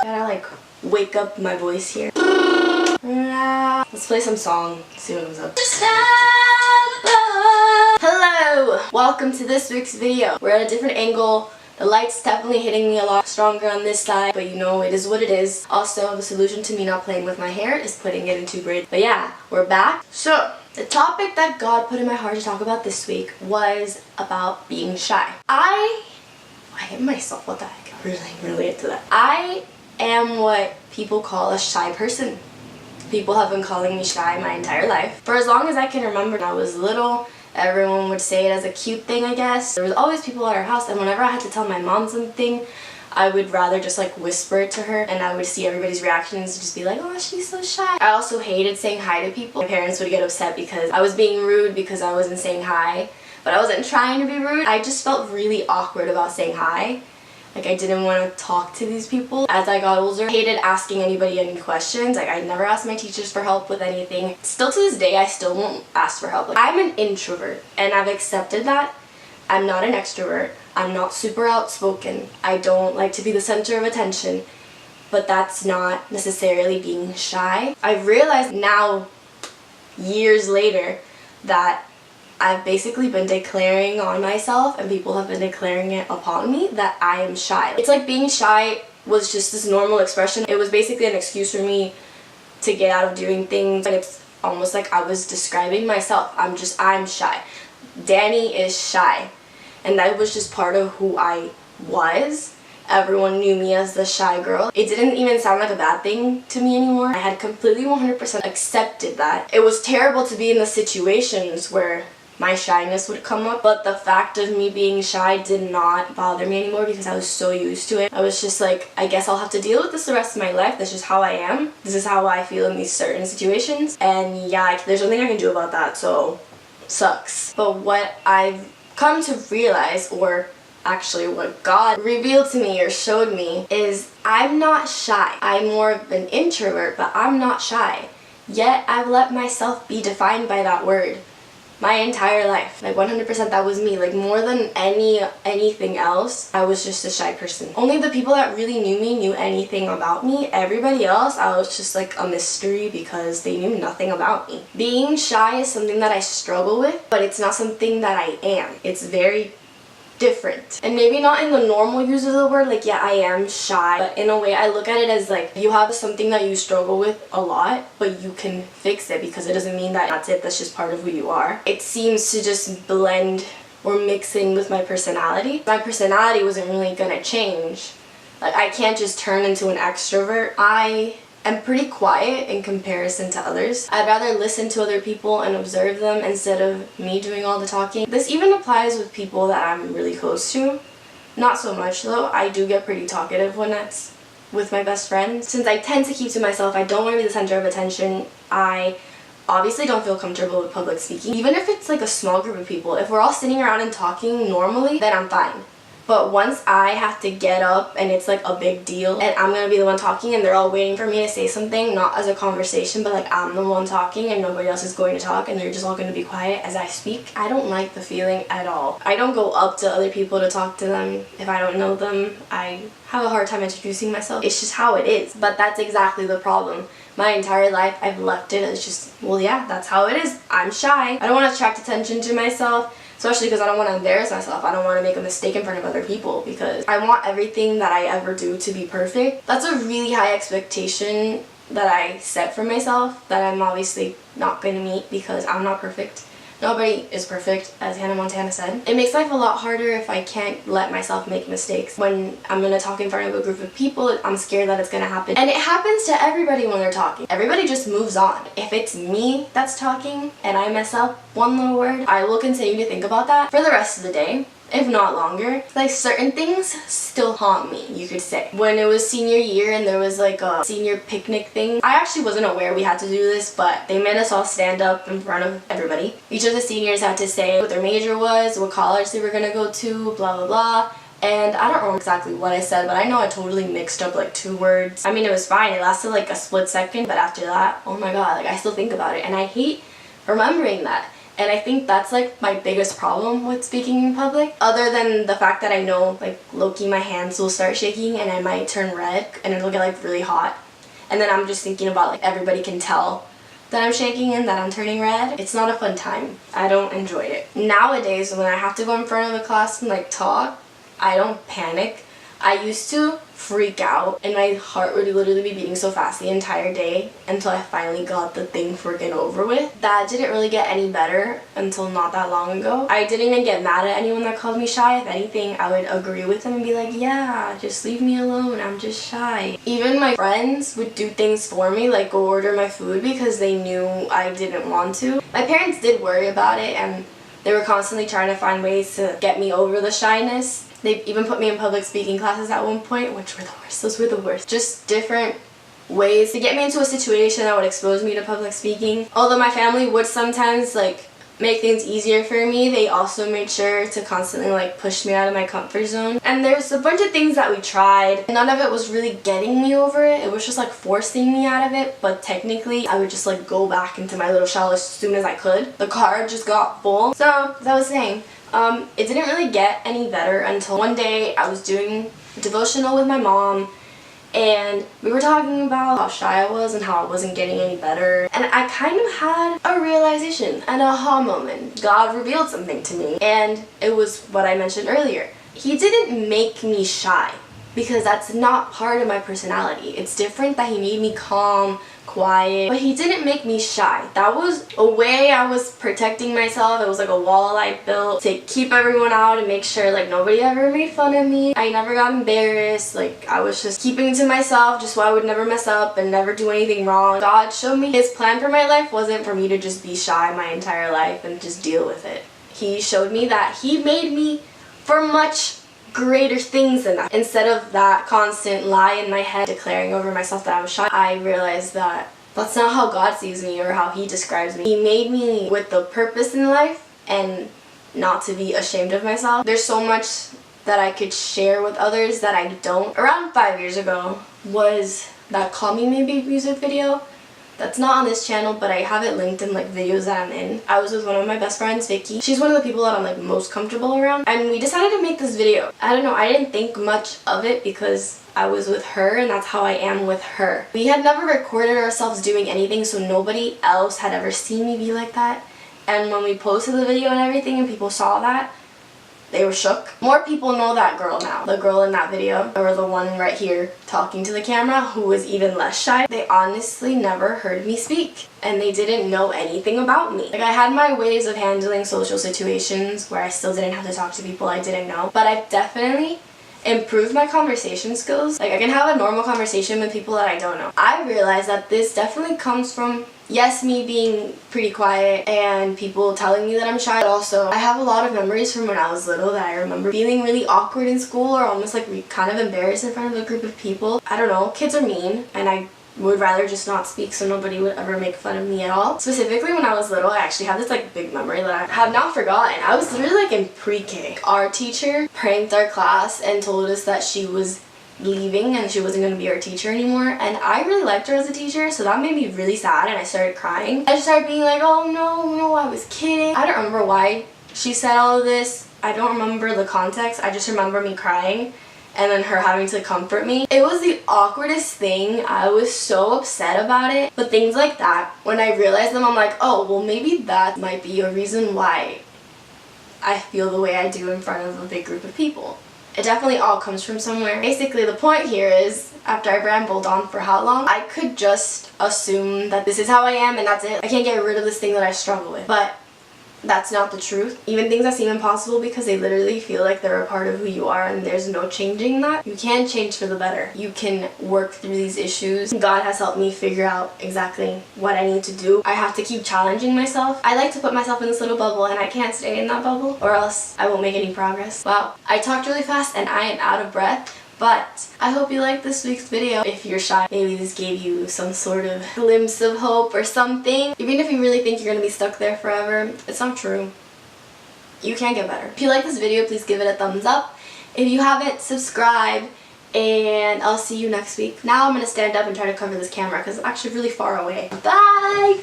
Gotta like wake up my voice here. Let's play some song, see what comes up. Hello! Welcome to this week's video. We're at a different angle. The light's definitely hitting me a lot stronger on this side, but you know, it is what it is. Also, the solution to me not playing with my hair is putting it into braids. But yeah, we're back. So, the topic that God put in my heart to talk about this week was about being shy. I hate myself, what the heck? I'm really relate to that. I am what people call a shy person. People have been calling me shy my entire life. For as long as I can remember, when I was little, everyone would say it as a cute thing, I guess. There was always people at our house, and whenever I had to tell my mom something, I would rather just like whisper it to her, and I would see everybody's reactions and just be like, oh, she's so shy. I also hated saying hi to people. My parents would get upset because I was being rude because I wasn't saying hi, but I wasn't trying to be rude. I just felt really awkward about saying hi. Like, I didn't want to talk to these people. As I got older, I hated asking anybody any questions. Like, I never asked my teachers for help with anything. Still to this day, I still won't ask for help. Like, I'm an introvert, and I've accepted that. I'm not an extrovert. I'm not super outspoken. I don't like to be the center of attention, but that's not necessarily being shy. I've realized now, years later, that I've basically been declaring on myself, and people have been declaring it upon me, that I am shy. It's like being shy was just this normal expression. It was basically an excuse for me to get out of doing things, and it's almost like I was describing myself. I'm shy. Danny is shy. And that was just part of who I was. Everyone knew me as the shy girl. It didn't even sound like a bad thing to me anymore. I had completely 100% accepted that. It was terrible to be in the situations where my shyness would come up, but the fact of me being shy did not bother me anymore because I was so used to it. I was just like, I guess I'll have to deal with this the rest of my life. That's just how I am. This is how I feel in these certain situations. And yeah, there's nothing I can do about that, so sucks. But what I've come to realize, or actually what God revealed to me or showed me, is I'm not shy. I'm more of an introvert, but I'm not shy. Yet I've let myself be defined by that word my entire life. Like 100% that was me. Like more than anything else, I was just a shy person. Only the people that really knew me knew anything about me. Everybody else, I was just like a mystery because they knew nothing about me. Being shy is something that I struggle with, but it's not something that I am. It's very different. And maybe not in the normal use of the word, like yeah, I am shy, but in a way I look at it as like you have something that you struggle with a lot, but you can fix it because it doesn't mean that that's it, that's just part of who you are. It seems to just blend or mix in with my personality. My personality wasn't really gonna change. Like I can't just turn into an extrovert. I am pretty quiet in comparison to others. I'd rather listen to other people and observe them instead of me doing all the talking. This even applies with people that I'm really close to. Not so much though. I do get pretty talkative when that's with my best friends. Since I tend to keep to myself, I don't want to be the center of attention. I obviously don't feel comfortable with public speaking. Even if it's like a small group of people, if we're all sitting around and talking normally, then I'm fine. But once I have to get up and it's like a big deal and I'm gonna be the one talking and they're all waiting for me to say something, not as a conversation, but like I'm the one talking and nobody else is going to talk and they're just all gonna be quiet as I speak, I don't like the feeling at all. I don't go up to other people to talk to them if I don't know them. I have a hard time introducing myself. It's just how it is. But that's exactly the problem. My entire life I've left it as just, well yeah, that's how it is. I'm shy. I don't want to attract attention to myself. Especially because I don't want to embarrass myself. I don't want to make a mistake in front of other people because I want everything that I ever do to be perfect. That's a really high expectation that I set for myself that I'm obviously not going to meet because I'm not perfect. Nobody is perfect, as Hannah Montana said. It makes life a lot harder if I can't let myself make mistakes. When I'm going to talk in front of a group of people, I'm scared that it's going to happen. And it happens to everybody when they're talking. Everybody just moves on. If it's me that's talking and I mess up one little word, I will continue to think about that for the rest of the day, if not longer. Like certain things still haunt me, you could say. When it was senior year and there was like a senior picnic thing, I actually wasn't aware we had to do this, but they made us all stand up in front of everybody. Each of the seniors had to say what their major was, what college they were gonna go to, blah blah blah. And I don't remember exactly what I said, but I know I totally mixed up like 2 words. I mean, it was fine, it lasted like a split second, but after that, oh my god, like I still think about it and I hate remembering that. And I think that's like my biggest problem with speaking in public. Other than the fact that I know like low-key my hands will start shaking and I might turn red and it'll get like really hot. And then I'm just thinking about like everybody can tell that I'm shaking and that I'm turning red. It's not a fun time. I don't enjoy it. Nowadays when I have to go in front of the class and like talk, I don't panic. I used to freak out and my heart would literally be beating so fast the entire day until I finally got the thing freaking over with. That didn't really get any better until not that long ago. I didn't even get mad at anyone that called me shy. If anything, I would agree with them and be like, yeah, just leave me alone, I'm just shy. Even my friends would do things for me, like go order my food because they knew I didn't want to. My parents did worry about it and they were constantly trying to find ways to get me over the shyness. They even put me in public speaking classes at one point, which were the worst. Those were the worst. Just different ways to get me into a situation that would expose me to public speaking. Although my family would sometimes like make things easier for me, they also made sure to constantly like push me out of my comfort zone. And there's a bunch of things that we tried. None of it was really getting me over it. It was just like forcing me out of it. But technically, I would just like go back into my little shell as soon as I could. The car just got full. So, as I was saying, it didn't really get any better until one day I was doing a devotional with my mom and we were talking about how shy I was and how I wasn't getting any better, and I kind of had a realization, an aha moment. God revealed something to me and it was what I mentioned earlier. He didn't make me shy because that's not part of my personality. It's different that he made me calm, quiet, but he didn't make me shy. That was a way I was protecting myself. It was like a wall I built to keep everyone out and make sure like nobody ever made fun of me. I never got embarrassed. Like I was just keeping to myself just so I would never mess up and never do anything wrong. God showed me his plan for my life wasn't for me to just be shy my entire life and just deal with it. He showed me that he made me for much greater things than that. Instead of that constant lie in my head declaring over myself that I was shy, I realized that that's not how God sees me or how he describes me. He made me with the purpose in life and not to be ashamed of myself. There's so much that I could share with others that I don't. Around 5 years ago was that Call Me Maybe music video. That's not on this channel, but I have it linked in like videos that I'm in. I was with one of my best friends, Vicky. She's one of the people that I'm like most comfortable around. And we decided to make this video. I don't know, I didn't think much of it because I was with her and that's how I am with her. We had never recorded ourselves doing anything, so nobody else had ever seen me be like that. And when we posted the video and everything and people saw that, they were shook. More people know that girl now. The girl in that video, or the one right here talking to the camera, who was even less shy. They honestly never heard me speak and they didn't know anything about me. Like I had my ways of handling social situations where I still didn't have to talk to people I didn't know, but I've definitely improved my conversation skills. Like I can have a normal conversation with people that I don't know. I realized that this definitely comes from, yes, me being pretty quiet and people telling me that I'm shy, but also I have a lot of memories from when I was little that I remember feeling really awkward in school or almost like kind of embarrassed in front of a group of people. I don't know, kids are mean and I would rather just not speak so nobody would ever make fun of me at all. Specifically when I was little, I actually have this like big memory that I have not forgotten. I was literally like in pre-K. Our teacher pranked our class and told us that she was leaving and she wasn't going to be our teacher anymore, and I really liked her as a teacher, so that made me really sad and I started crying. I just started being like, oh no, I was kidding. I don't remember why she said all of this. I don't remember the context. I just remember me crying and then her having to comfort me. It was the awkwardest thing. I was so upset about it. But things like that, when I realized them, I'm like, oh, well maybe that might be a reason why I feel the way I do in front of a big group of people. It definitely all comes from somewhere. Basically, the point here is, after I rambled on for how long, I could just assume that this is how I am and that's it. I can't get rid of this thing that I struggle with. But that's not the truth. Even things that seem impossible because they literally feel like they're a part of who you are and there's no changing that. You can change for the better. You can work through these issues. God has helped me figure out exactly what I need to do. I have to keep challenging myself. I like to put myself in this little bubble and I can't stay in that bubble or else I won't make any progress. Wow, I talked really fast and I am out of breath. But I hope you liked this week's video. If you're shy, maybe this gave you some sort of glimpse of hope or something. Even if you really think you're gonna be stuck there forever, it's not true. You can get better. If you like this video, please give it a thumbs up. If you haven't, subscribe, and I'll see you next week. Now I'm gonna stand up and try to cover this camera because it's actually really far away. Bye!